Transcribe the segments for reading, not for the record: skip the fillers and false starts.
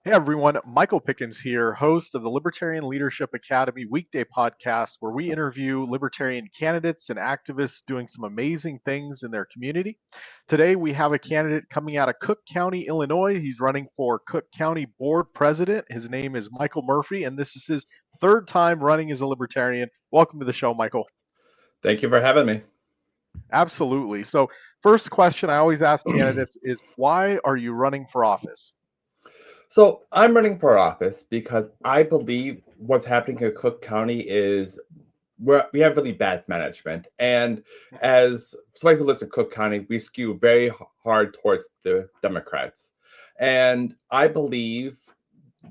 Hey everyone, Michael Pickens here, host of the Libertarian Leadership Academy weekday podcast, where we interview libertarian candidates and activists doing some amazing things in their community. Today we have a candidate coming out of Cook County, Illinois. He's running for Cook County Board President. His name is Michael Murphy, and this is his third time running as a libertarian. Welcome to the show, Michael. Thank you for having me. Absolutely. So, first question I always ask candidates is why are you running for office? So I'm running for office because I believe what's happening in Cook County is we have really bad management. And as somebody who lives in Cook County, we skew very hard towards the Democrats. And I believe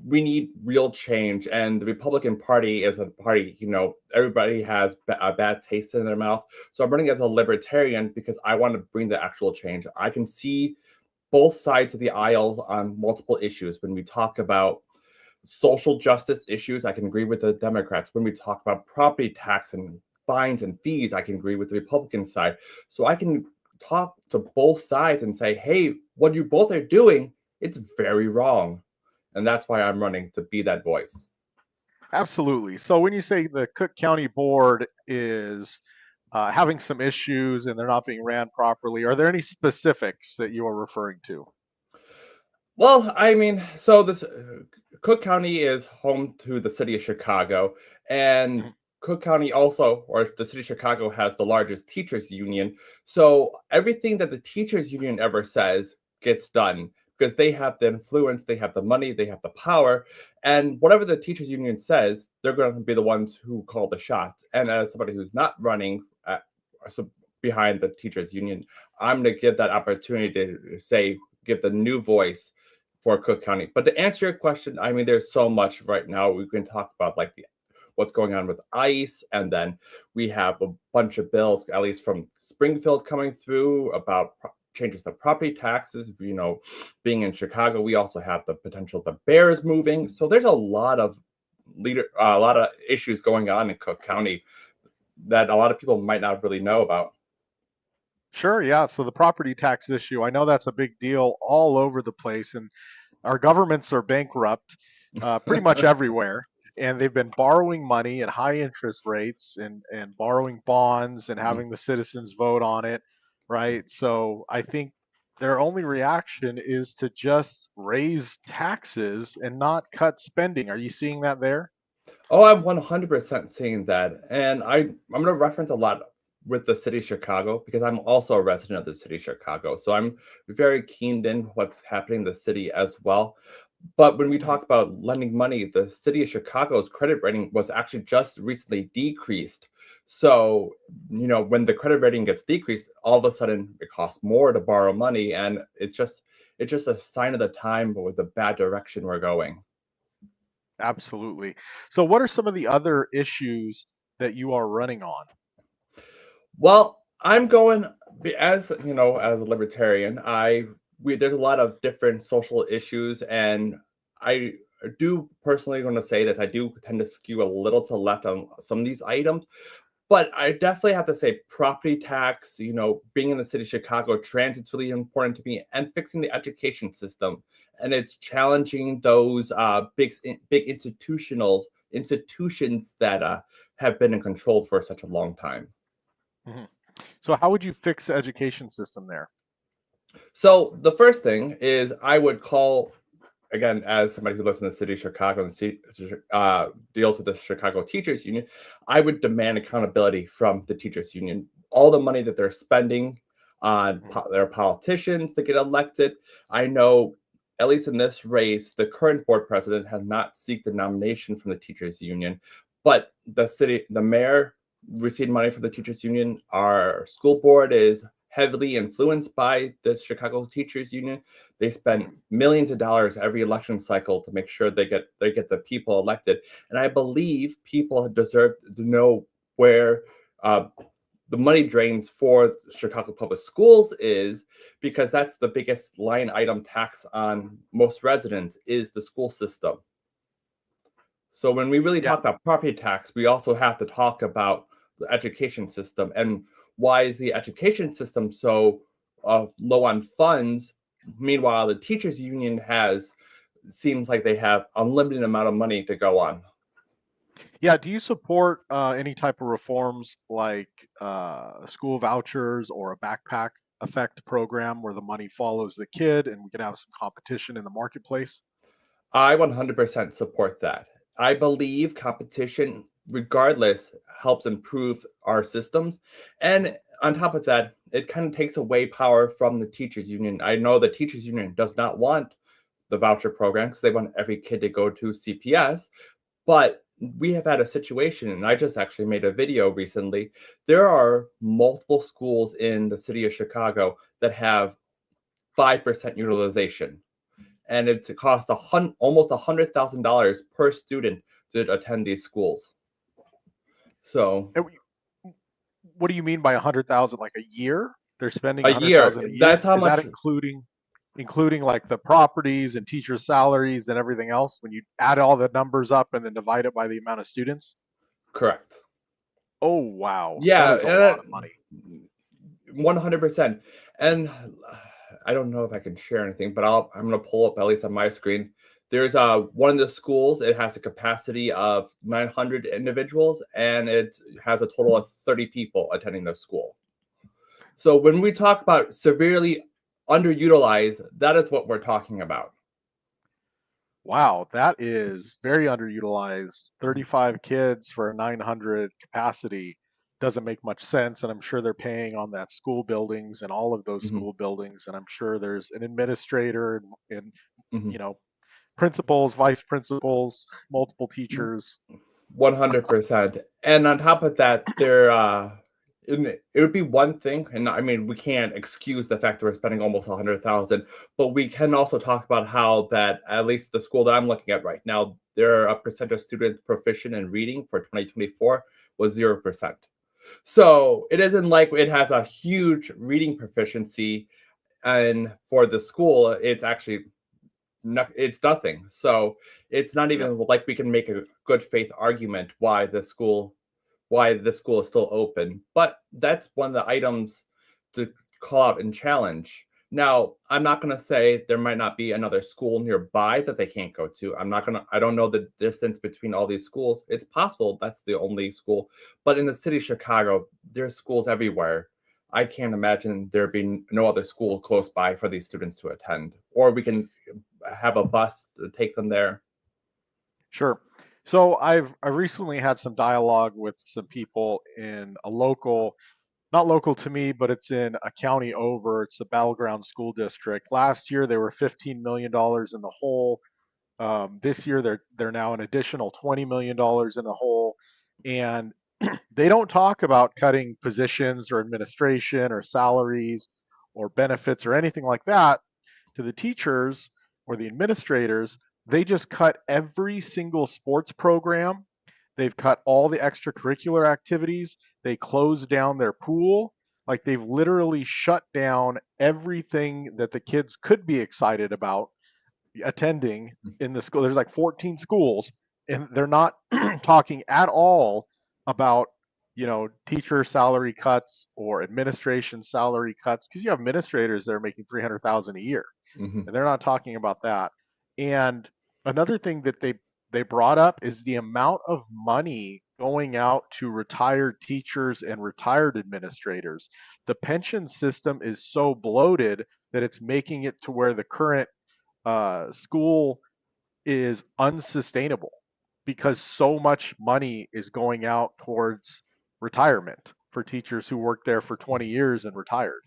we need real change. And the Republican Party is a party, everybody has a bad taste in their mouth. So I'm running as a libertarian because I want to bring the actual change. I can see both sides of the aisle on multiple issues. When we talk about social justice issues, I can agree with the Democrats. When we talk about property tax and fines and fees, I can agree with the Republican side. So I can talk to both sides and say, hey, what you both are doing, it's very wrong. And that's why I'm running, to be that voice. Absolutely. So when you say the Cook County Board is having some issues and they're not being ran properly, are there any specifics that you are referring to? Well, I mean, so this Cook County is home to the city of Chicago, and Mhm. Cook County also, or the city of Chicago, has the largest teachers union. So everything that the teachers union ever says gets done because they have the influence, they have the money, they have the power, and whatever the teachers union says, they're going to be the ones who call the shots. And as somebody who's not running so behind the teachers union, I'm going to give that opportunity to say, give the new voice for Cook County. But to answer your question, I mean, there's so much right now. We can talk about like what's going on with ICE, and then we have a bunch of bills, at least from Springfield, coming through about changes to property taxes. Being in Chicago, we also have the potential the Bears moving. So there's a lot of a lot of issues going on in Cook County that a lot of people might not really know about. Sure, yeah. So the property tax issue, I know that's a big deal all over the place, and our governments are bankrupt pretty much everywhere. And they've been borrowing money at high interest rates and borrowing bonds and Mhm. having the citizens vote on it, right? So I think their only reaction is to just raise taxes and not cut spending. Are you seeing that there? Oh, I'm 100% seeing that. And I'm going to reference a lot with the city of Chicago because I'm also a resident of the city of Chicago. So I'm very keened in what's happening in the city as well. But when we Mhm. talk about lending money, the city of Chicago's credit rating was actually just recently decreased. So, when the credit rating gets decreased, all of a sudden it costs more to borrow money. And it's just a sign of the time with the bad direction we're going. Absolutely. So what are some of the other issues that you are running on? Well, I'm going as as a libertarian. There's a lot of different social issues, and I do personally want to say that I do tend to skew a little to the left on some of these items. But I definitely have to say, property tax. Being in the city of Chicago, transit's really important to me, and fixing the education system. And it's challenging those big institutions that have been in control for such a long time. Mhm. So how would you fix the education system there? So the first thing is I would call, again, as somebody who lives in the city of Chicago and deals with the Chicago Teachers Union, I would demand accountability from the Teachers Union. All the money that they're spending on Mhm. their politicians to get elected. I know, at least in this race, the current board president has not sought the nomination from the Teachers Union, but the mayor received money from the Teachers Union. Our school board is heavily influenced by the Chicago Teachers Union. They spend Mhm. millions of dollars every election cycle to make sure they get the people elected. And I believe people deserve to know where uh, the money drains for Chicago Public Schools is, because that's the biggest line item tax on most residents is the school system. So when we really Yeah. talk about property tax, we also have to talk about the education system and why is the education system so low on funds. Meanwhile, the teachers union has seems like they have unlimited amount of money to go on. Yeah, do you support any type of reforms like school vouchers or a backpack effect program where the money follows the kid and we can have some competition in the marketplace? I 100% support that. I believe competition, regardless, helps improve our systems. And on top of that, it kind of takes away power from the teachers union. I know the teachers union does not want the voucher program because they want every kid to go to CPS. But we have had a situation, and I just actually made a video recently. There are multiple schools in the city of Chicago that have 5% utilization, and it costs almost $100,000 per student to attend these schools. So And what do you mean by 100,000? Like a year? They're spending a year, 100,000 a year? that's how Is that much. including like the properties and teachers' salaries and everything else when you add all the numbers up and then divide it by the amount of students? Correct. Oh, wow. That Yeah, is a lot of money. 100%. And I don't know if I can share anything, but I'm going to pull up at least on my screen. There's one of the schools. It has a capacity of 900 individuals, and it has a total of 30 people attending the school. So when we talk about severely underutilized, that is what we're talking about. Wow, that is very underutilized. 35 kids for a 900 capacity doesn't make much sense. And I'm sure they're paying on that school buildings and all of those Mhm, school buildings. And I'm sure there's an administrator and mhm. you know, principals, vice principals, multiple teachers. 100%. And on top of that, it would be one thing, and I mean, we can't excuse the fact that we're spending almost 100,000, but we can also talk about how that at least the school that I'm looking at right now, their percent of students proficient in reading for 2024 was 0%. So it isn't like it has a huge reading proficiency, and for the school, it's actually it's nothing. So it's not Yeah, even like we can make a good faith argument why the school is still open. But that's one of the items to call out and challenge. Now, I'm not going to say there might not be another school nearby that they can't go to. I don't know the distance between all these schools. It's possible that's the only school. But in the city of Chicago, there's schools everywhere. I can't imagine there being no other school close by for these students to attend. Or we can have a bus to take them there. sure. So I recently had some dialogue with some people in a local, not local to me, but it's in a county over. It's a battleground school district. Last year they were $15 million in the hole. This year they're now an additional $20 million in the hole, and they don't talk about cutting positions or administration or salaries or benefits or anything like that to the teachers or the administrators. They just cut every single sports program. They've cut all the extracurricular activities. They closed down their pool. Like they've literally shut down everything that the kids could be excited about attending in the school. There's like 14 schools, and they're not talking at all about teacher salary cuts or administration salary cuts because you have administrators that are making 300,000 a year, Mhm. and they're not talking about that. And another thing that they brought up is the amount of money going out to retired teachers and retired administrators. The pension system is so bloated that it's making it to where the current school is unsustainable because so much money is going out towards retirement for teachers who worked there for 20 years and retired.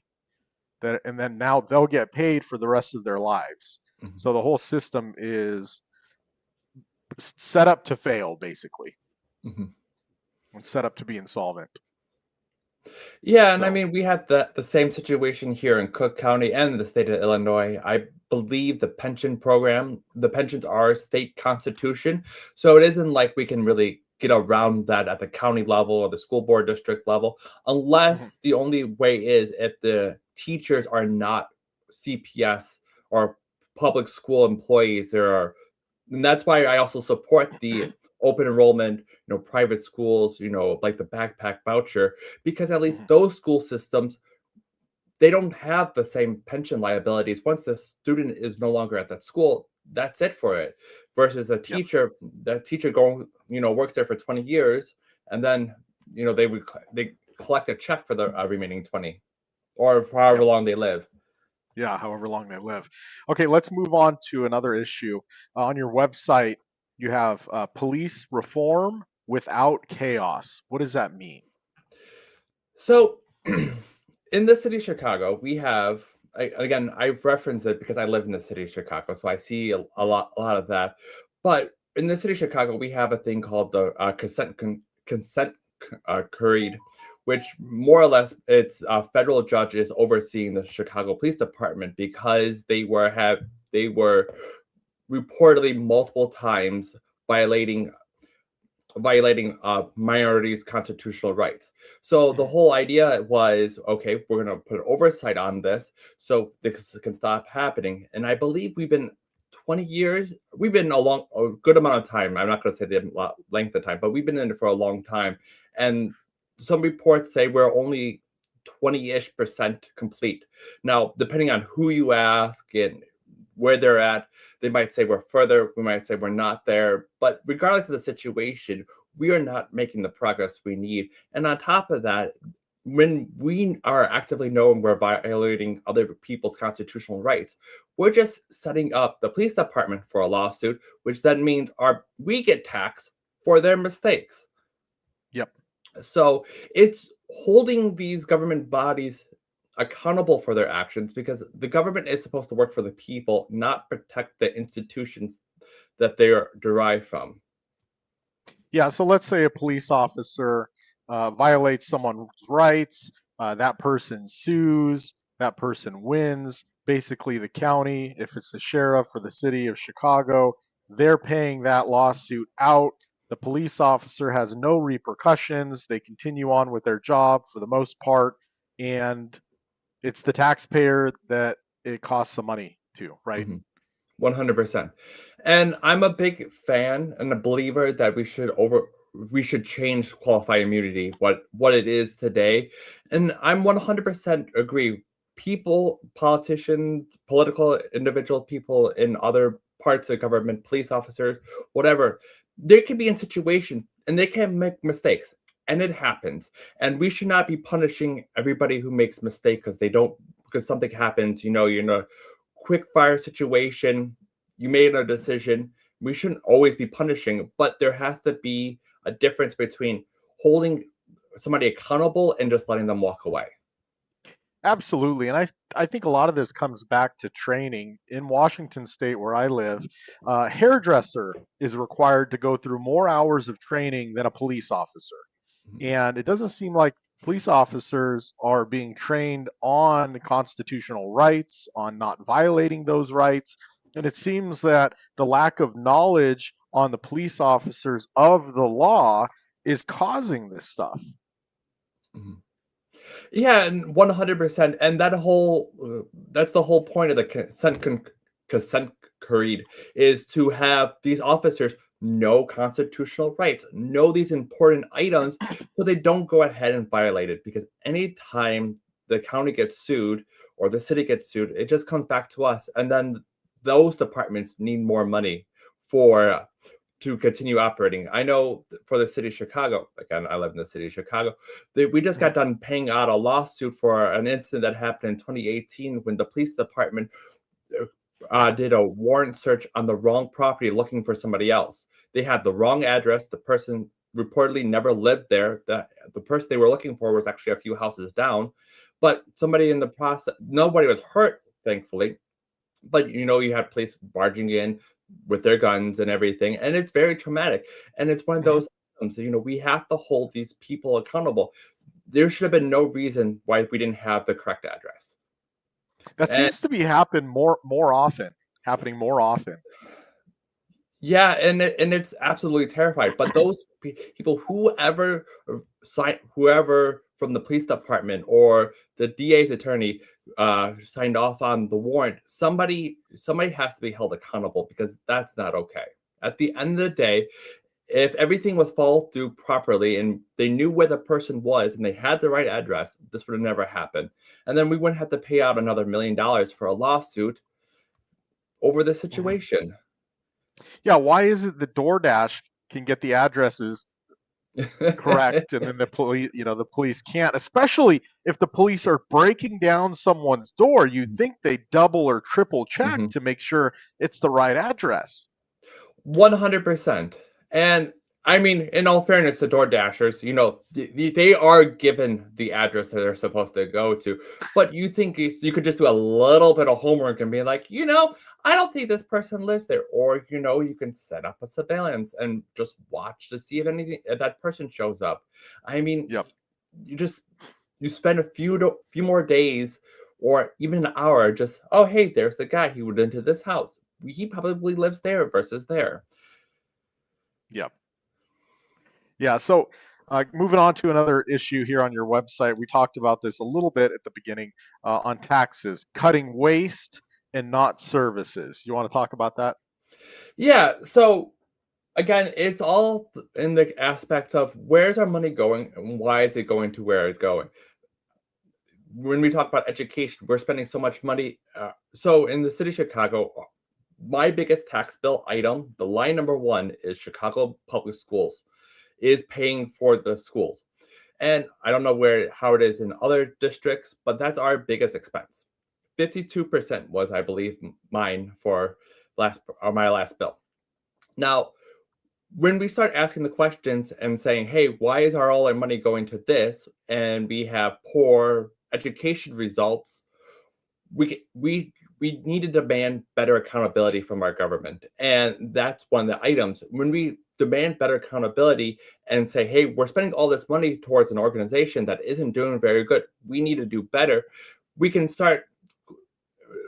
And then now they'll get paid for the rest of their lives. Mhm. So the whole system is set up to fail, basically, Mhm. and set up to be insolvent. Yeah, and I So, mean, we had the same situation here in Cook County and the state of Illinois. I believe the pensions are state constitution, so it isn't like we can really get around that at the county level or the school board district level, mhm, unless the only way is if the teachers are not CPS or public school employees. And that's why I also support the open enrollment, private schools, like the backpack voucher, because at least mhm. those school systems they don't have the same pension liabilities. Once the student is no longer at that school, that's it for it. Versus Yep. that teacher going, works there for 20 years, and then they collect a check for the remaining 20, or for however Yep. long they live. Yeah, however long they live. Okay, let's move on to another issue. On your website, you have police reform without chaos. What does that mean? So, in the city of Chicago, we have again. I've referenced it because I live in the city of Chicago, so I see a lot of that. But in the city of Chicago, we have a thing called the consent creed, which more or less it's federal judges overseeing the Chicago Police Department because they were reportedly multiple times violating minorities' constitutional rights. So the Mhm. whole idea was, okay, we're going to put oversight on this so this can stop happening. And I believe we've been 20 years, we've been a good amount of time. I'm not going to say the length of time, but we've been in it for a long time. And some reports say we're only 20-ish% complete. Now, depending on who you ask and where they're at, they might say we're further, we might say we're not there. But regardless of the situation, we are not making the progress we need. And on top of that, when we are actively knowing we're violating other people's constitutional rights, we're just setting up the police department for a lawsuit, which then means we get taxed for their mistakes. Yep. So it's holding these government bodies accountable for their actions because the government is supposed to work for the people, not protect the institutions that they are derived from. Yeah, so let's say a police officer violates someone's rights, that person sues, that person wins. Basically, the county, if it's the sheriff or the city of Chicago, they're paying that lawsuit out. The police officer has no repercussions. They continue on with their job for the most part, and it's the taxpayer that it costs some money to, right? Mhm. 100%. And I'm a big fan and a believer that we should change qualified immunity, what it is today. And I'm 100% agree. People, politicians, political individual people in other parts of government, police officers, whatever, they could be in situations and they can make mistakes. And it happens. And we should not be punishing everybody who makes mistakes because something happens, you're in a quick fire situation, you made a decision. We shouldn't always be punishing, but there has to be a difference between holding somebody accountable and just letting them walk away. Absolutely. And I think a lot of this comes back to training. In Washington State, where I live, a hairdresser is required to go through more hours of training than a police officer. Mhm. And it doesn't seem like police officers are being trained on constitutional rights, on not violating those rights. And it seems that the lack of knowledge on the police officers of the law is causing this stuff. Mhm. Yeah, and 100%. And that's the whole point of the consent creed is to have these officers know constitutional rights, know these important items, so they don't go ahead and violate it. Because anytime the county gets sued or the city gets sued, it just comes back to us, and then those departments need more money for to continue operating. I know for the city of Chicago, again, I live in the city of Chicago, we just Mhm. got done paying out a lawsuit for an incident that happened in 2018 when the police department did a warrant search on the wrong property looking for somebody else. They had the wrong address. The person reportedly never lived there. The person they were looking for was actually a few houses down. But somebody in the process, nobody was hurt, thankfully. But you had police barging in with their guns and everything, and it's very traumatic. And it's one of Mhm. those items that, we have to hold these people accountable. There should have been no reason why we didn't have the correct address. That And seems to be happening more often. yeah, and it's absolutely terrifying. But those people, whoever from the police department or the DA's attorney signed off on the warrant, somebody has to be held accountable because that's not okay. At the end of the day, If everything was followed through properly and they knew where the person was and they had the right address, this would have never happened. And then we wouldn't have to pay out another $1 million for a lawsuit over the Mhm. situation. Yeah, why is it that DoorDash can get the addresses correct and then the police can't, especially if the police are breaking down someone's door? You'd think they double or triple check Mhm. to make sure it's the right address. 100%. And I mean, in all fairness, the Door Dashers, they are given the address that they're supposed to go to. But you think you could just do a little bit of homework and be like, I don't think this person lives there. Or, you can set up a surveillance and just watch to see if that person shows up. I mean, Yep. you spend a few more days or even an hour just, oh, hey, there's the guy who went into this house. He probably lives there versus there. Yep. Yeah. So, moving on to another issue here on your website, we talked about this a little bit at the beginning on taxes, cutting waste and not services. You want to talk about that? Yeah. So again, it's all in the aspect of where's our money going and why is it going to where it's going. When we talk about education, we're spending so much money. So in the city of Chicago, my biggest tax bill item, the line number one is Chicago Public Schools, is paying for the schools. And I don't know how it is in other districts, but that's our biggest expense. 52% was, I believe, mine for my last bill. Now, when we start asking the questions and saying, "Hey, why is all our money going to this?" and we have poor education results, we need to demand better accountability from our government, and that's one of the items. When we demand better accountability and say, "Hey, we're spending all this money towards an organization that isn't doing very good. We need to do better," we can start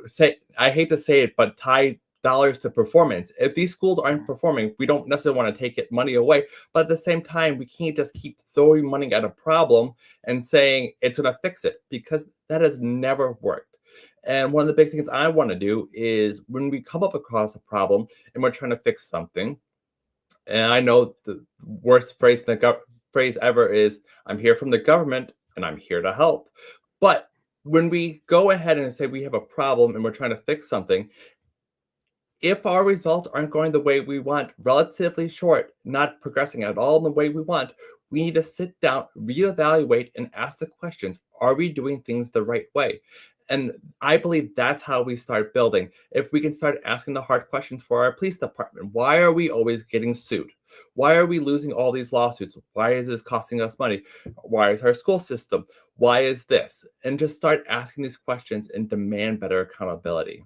say I hate to say it, but tie dollars to performance. If these schools aren't performing, we don't necessarily want to take it money away. But at the same time, we can't just keep throwing money at a problem and saying it's going to fix it because that has never worked. And one of the big things I want to do is when we come up across a problem and we're trying to fix something, and I know the worst phrase ever is "I'm here from the government and I'm here to help." But when we go ahead and say we have a problem and we're trying to fix something, if our results aren't going the way we want, relatively short, not progressing at all in the way we want, we need to sit down, reevaluate, and ask the questions: Are we doing things the right way? And I believe that's how we start building. If we can start asking the hard questions for our police department: Why are we always getting sued? Why are we losing all these lawsuits? Why is this costing us money? Why is our school system? Why is this? And just start asking these questions and demand better accountability.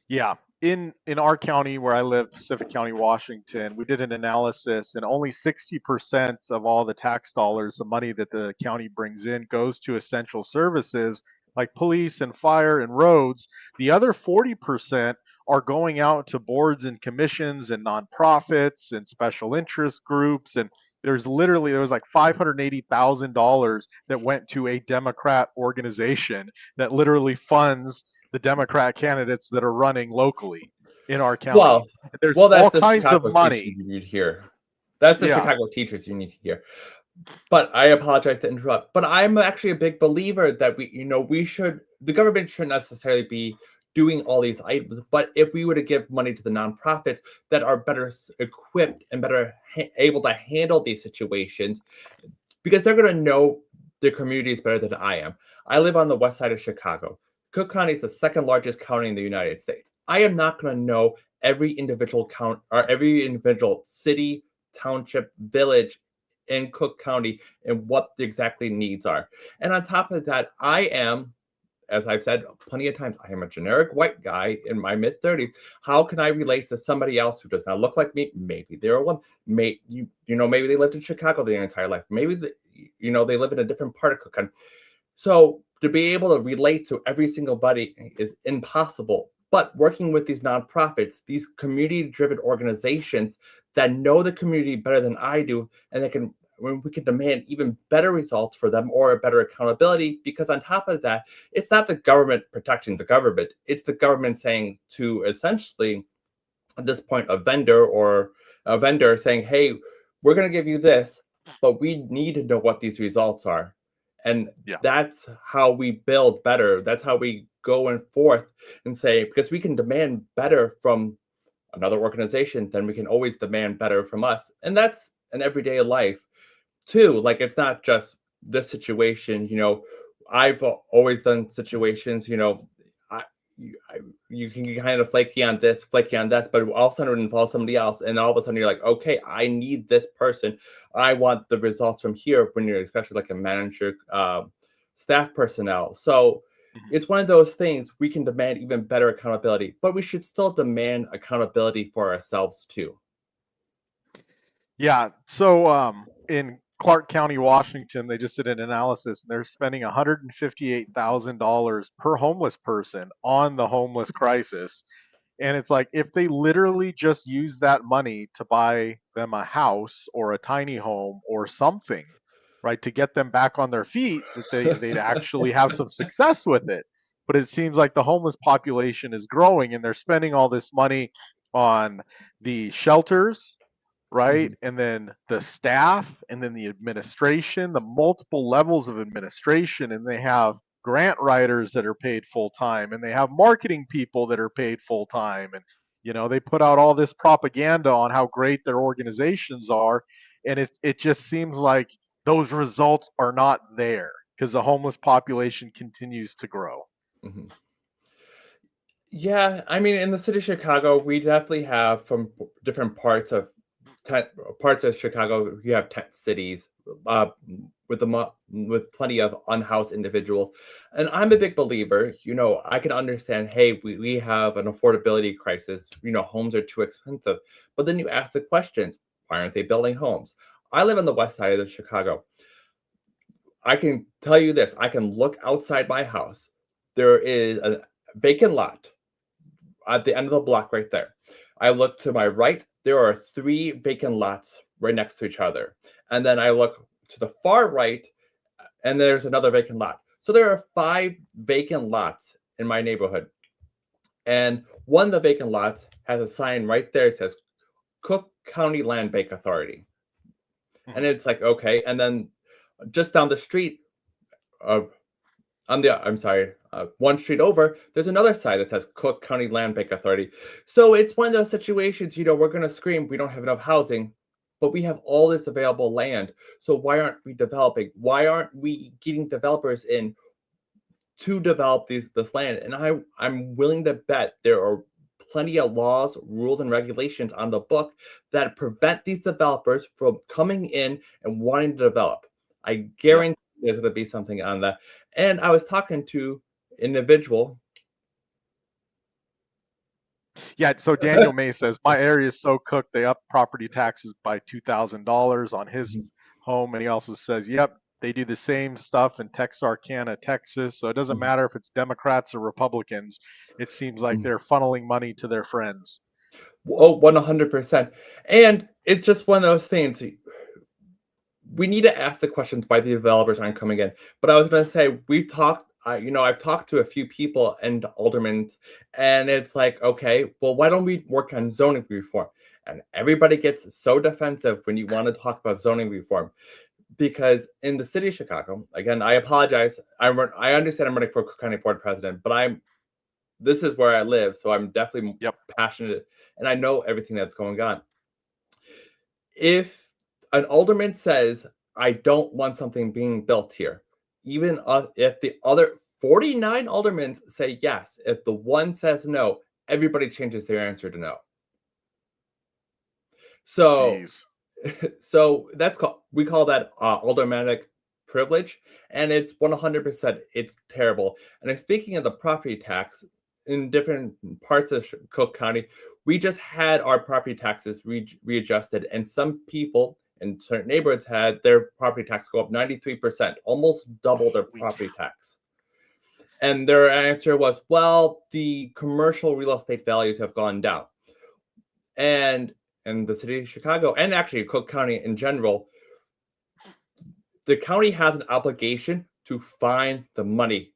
Yeah. In our county where I live, Pacific County, Washington, we did an analysis and only 60% of all the tax dollars, the money that the county brings in, goes to essential services like police and fire and roads. The other 40% are going out to boards and commissions and nonprofits and special interest groups. And there was like $580,000 that went to a Democrat organization that literally funds the Democrat candidates that are running locally in our county. Well, There's well, that's all the kinds of Chicago teachers money. you need to hear. That's the Yeah. Chicago teachers you need to hear. But I apologize to interrupt. But I'm actually a big believer that the government shouldn't necessarily be doing all these items. But if we were to give money to the nonprofits that are better equipped and better able to handle these situations, because they're going to know their communities better than I am. I live on the west side of Chicago. Cook County is the second largest county in the United States. I am not going to know every individual count or every individual city, township, village in Cook County and what the exactly needs are. And on top of that, I am, as I've said plenty of times, I am a generic white guy in my mid 30s. How can I relate to somebody else who does not look like me? Maybe they're a woman. Maybe they lived in Chicago their entire life. Maybe they live in a different part of Cook County. So to be able to relate to every single buddy is impossible. But working with these nonprofits, these community-driven organizations that know the community better than I do, and when we can demand even better results for them or a better accountability, because on top of that, it's not the government protecting the government. It's the government saying to essentially, at this point, a vendor or a vendor saying, hey, we're going to give you this, but we need to know what these results are. And Yeah. that's how we build better. That's how we go and forth and say, because we can demand better from another organization, then we can always demand better from us. And that's an everyday life too. Like, it's not just this situation, I've always done situations, I, you can get kind of flaky on this, flaky on that, but all of a sudden it involves somebody else. And all of a sudden you're like, okay, I need this person. I want the results from here when you're especially like a manager, staff personnel. So Mhm. it's one of those things we can demand even better accountability, but we should still demand accountability for ourselves too. Yeah. So in Clark County, Washington, they just did an analysis and they're spending $158,000 per homeless person on the homeless crisis. And it's like if they literally just use that money to buy them a house or a tiny home or something, right, to get them back on their feet, that they'd actually have some success with it. But it seems like the homeless population is growing and they're spending all this money on the shelters, right? Mhm. And then the staff, and then the administration, the multiple levels of administration, and they have grant writers that are paid full time, and they have marketing people that are paid full time, and they put out all this propaganda on how great their organizations are, and it just seems like those results are not there because the homeless population continues to grow. Mhm. Yeah, I mean, in the city of Chicago, we definitely have from different parts of Chicago. You have tent cities, uh, with plenty of unhoused individuals, and I'm a big believer. I can understand. Hey, we have an affordability crisis. Homes are too expensive. But then you ask the questions: why aren't they building homes? I live on the west side of Chicago. I can tell you this: I can look outside my house. There is a vacant lot at the end of the block right there. I look to my right, there are three vacant lots right next to each other. And then I look to the far right, and there's another vacant lot. So there are five vacant lots in my neighborhood. And one of the vacant lots has a sign right there that says Cook County Land Bank Authority. And Mhm. it's like, okay. And then just down the street, uh, I'm sorry, one street over, there's another side that says Cook County Land Bank Authority. So it's one of those situations, we're going to scream, we don't have enough housing, but we have all this available land. So why aren't we developing? Why aren't we getting developers in to develop this land? And I'm willing to bet there are plenty of laws, rules, and regulations on the book that prevent these developers from coming in and wanting to develop. I Yeah. guarantee there's going to be something on that. And I was talking to an individual. Yeah, so Daniel May says my area is so cooked they up property taxes by $2,000 on his home, and he also says, "Yep, they do the same stuff in Texarkana, Texas. So it doesn't matter if it's Democrats or Republicans. It seems like they're funneling money to their friends." Oh, 100%. And it's just one of those things. We need to ask the questions why the developers aren't coming in. But I was going to say, I've talked to a few people and aldermen, and it's like, okay, well, why don't we work on zoning reform? And everybody gets so defensive when you want to talk about zoning reform, because in the city of Chicago, again, I apologize. I understand I'm running for Cook County Board President, but this is where I live, so I'm definitely Yep. passionate, and I know everything that's going on. If an alderman says, I don't want something being built here, even if the other 49 aldermen say yes, if the one says no, everybody changes their answer to no. So, Jeez. so we call that aldermanic privilege, and it's 100%. It's terrible. And speaking of the property tax, in different parts of Cook County, we just had our property taxes readjusted, and some people in certain neighborhoods had their property tax go up 93%, almost double their We property tax. And their answer was, well, the commercial real estate values have gone down. And in the city of Chicago, and actually Cook County in general, the county has an obligation to find the money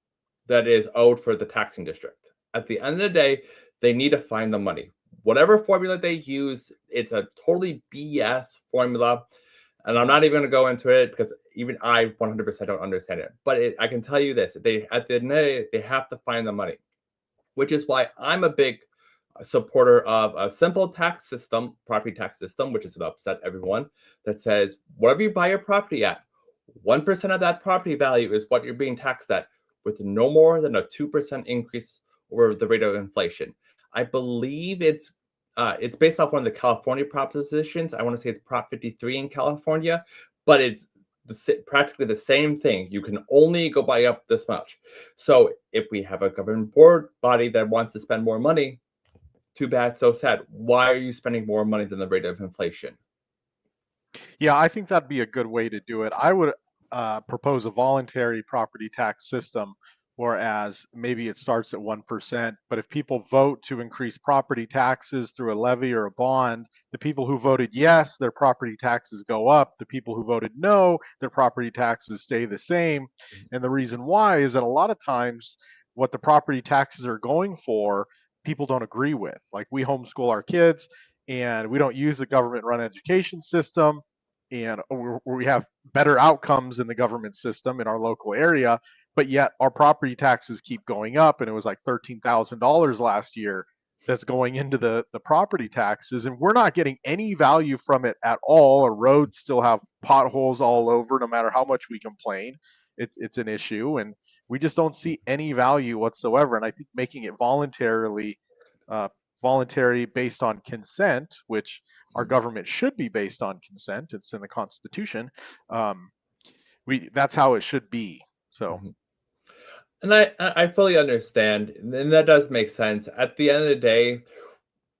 that is owed for the taxing district. At the end of the day, they need to find the money. whatever formula they use, it's a totally BS formula. And I'm not even going to go into it because even I 100% don't understand it. But I can tell you this: at the end of the day, they have to find the money, which is why I'm a big supporter of a simple tax system, property tax system, which is going to upset everyone. That says whatever you buy your property at, 1% of that property value is what you're being taxed at, with no more than a 2% increase over the rate of inflation. I believe it's based off one of the California propositions. I want to say it's Prop 53 in California, but it's practically the same thing. You can only go buy up this much. So if we have a government board body that wants to spend more money, too bad, so sad. Why are you spending more money than the rate of inflation? Yeah, I think that'd be a good way to do it. I would propose a voluntary property tax system, whereas maybe it starts at 1%. But if people vote to increase property taxes through a levy or a bond, the people who voted yes, their property taxes go up. The people who voted no, their property taxes stay the same. And the reason why is that a lot of times what the property taxes are going for, people don't agree with. Like we homeschool our kids and we don't use the government run education system, and we have better outcomes in the government system in our local area, but yet our property taxes keep going up, and it was like $13,000 last year that's going into the property taxes, and we're not getting any value from it at all. Our roads still have potholes all over, no matter how much we complain. It's an issue, and we just don't see any value whatsoever. And I think making it uh, voluntary based on consent, which our government should be based on consent. It's in the Constitution. Um, that's how it should be. So. Mhm. And I fully understand, and that does make sense. At the end of the day,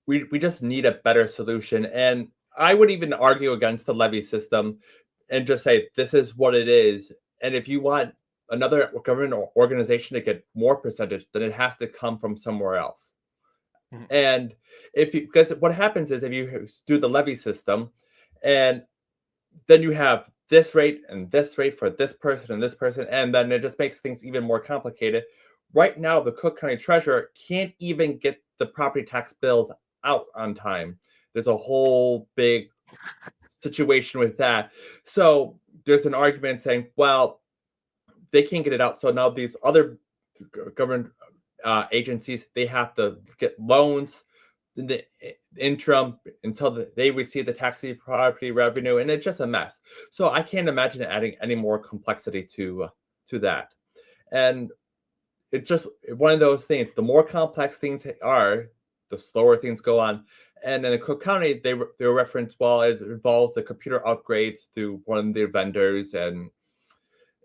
we just need a better solution. And I would even argue against the levy system and just say this is what it is. And if you want another government organization to get more percentage, then it has to come from somewhere else. Mhm. And because what happens is if you do the levy system, and then you have this rate and this rate for this person, and then it just makes things even more complicated. Right now, the Cook County Treasurer can't even get the property tax bills out on time. There's a whole big situation with that. So there's an argument saying, well, they can't get it out. So now these other government agencies, they have to get loans in the interim until they receive the taxi property revenue, and it's just a mess. So I can't imagine adding any more complexity to that. And it's just one of those things. The more complex things are, the slower things go on. And in Cook County, they reference, well, it involves the computer upgrades to one of their vendors, and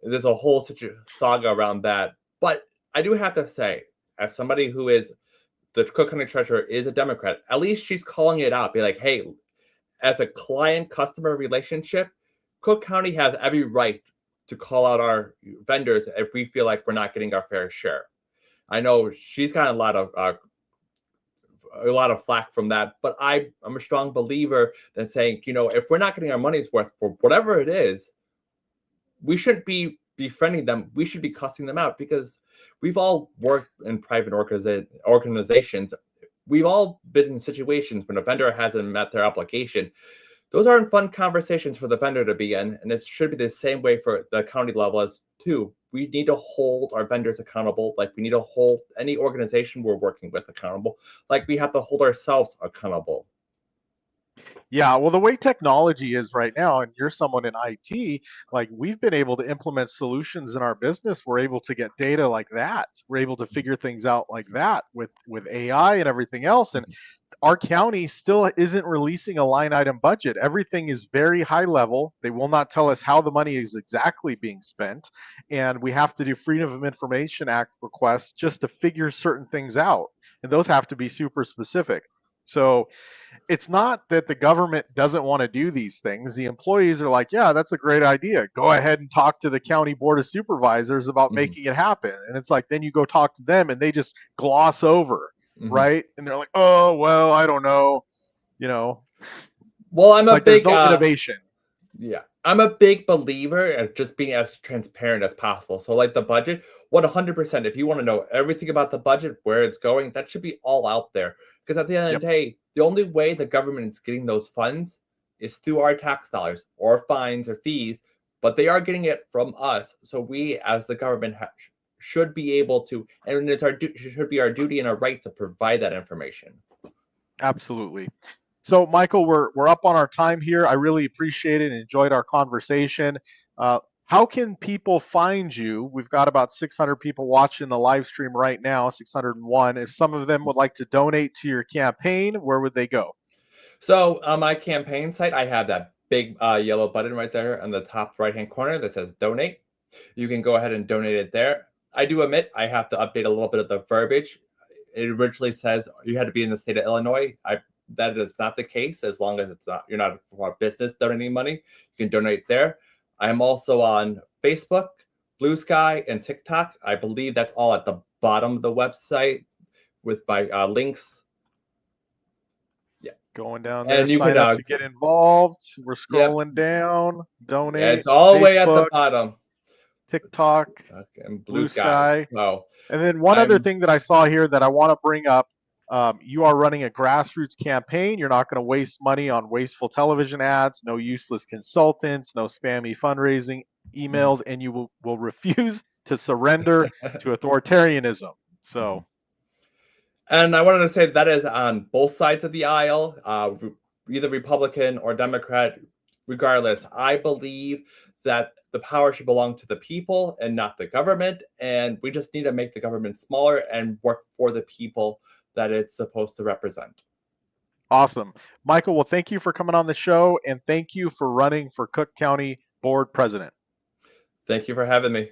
there's a whole saga around that. But I do have to say, as somebody who is the Cook County Treasurer is a Democrat, at least she's calling it out. Be like, hey, as a client-customer relationship, Cook County has every right to call out our vendors if we feel like we're not getting our fair share. I know she's got a lot of flack from that, but I'm a strong believer that saying, if we're not getting our money's worth for whatever it is, we shouldn't be befriending them. We should be cussing them out, because we've all worked in private organizations. We've all been in situations when a vendor hasn't met their obligation. Those aren't fun conversations for the vendor to be in, and it should be the same way for the county level as too. We need to hold our vendors accountable, like we need to hold any organization we're working with accountable, like we have to hold ourselves accountable. Yeah, well, the way technology is right now, and you're someone in IT, like we've been able to implement solutions in our business. We're able to get data like that. We're able to figure things out like that with AI and everything else. And our county still isn't releasing a line item budget. Everything is very high level. They will not tell us how the money is exactly being spent. And we have to do Freedom of Information Act requests just to figure certain things out. And those have to be super specific. So it's not that the government doesn't want to do these things. The employees are like, yeah, that's a great idea. Go ahead and talk to the county board of supervisors about making it happen. And it's like, then you go talk to them and they just gloss over, right? And they're like, oh, well, I don't know. Well, I'm it's a like big there's no innovation. Yeah, I'm a big believer at just being as transparent as possible. So, like the budget, 100%. If you want to know everything about the budget, where it's going, that should be all out there. Because at the end of Yep. the day, the only way the government is getting those funds is through our tax dollars or fines or fees, but they are getting it from us. So we, as the government, should be able to, and it's should be our duty and our right to provide that information. Absolutely. So, Michael, we're up on our time here. I really appreciate it and enjoyed our conversation. How can people find you? We've got about 600 people watching the live stream right now, 601. If some of them would like to donate to your campaign, where would they go? So on my campaign site, I have that big yellow button right there on the top right-hand corner that says donate. You can go ahead and donate it there. I do admit I have to update a little bit of the verbiage. It originally says you had to be in the state of Illinois. That is not the case. As long as you're not for a business donating money, you can donate there. I am also on Facebook, Blue Sky, and TikTok. I believe that's all at the bottom of the website with my links. Yeah, going down there, and you sign can up to get involved. We're scrolling down, donate. Yeah, it's all the way at the Facebook, bottom. TikTok, and Blue Sky. Oh, And then one other thing that I saw here that I want to bring up, you are running a grassroots campaign. You're not going to waste money on wasteful television ads, no useless consultants, no spammy fundraising emails, and you will refuse to surrender to authoritarianism. So, and I wanted to say that is on both sides of the aisle, either Republican or Democrat. Regardless, I believe that the power should belong to the people and not the government, and we just need to make the government smaller and work for the people that it's supposed to represent. Awesome. Michael, well, thank you for coming on the show, and thank you for running for Cook County Board President. Thank you for having me.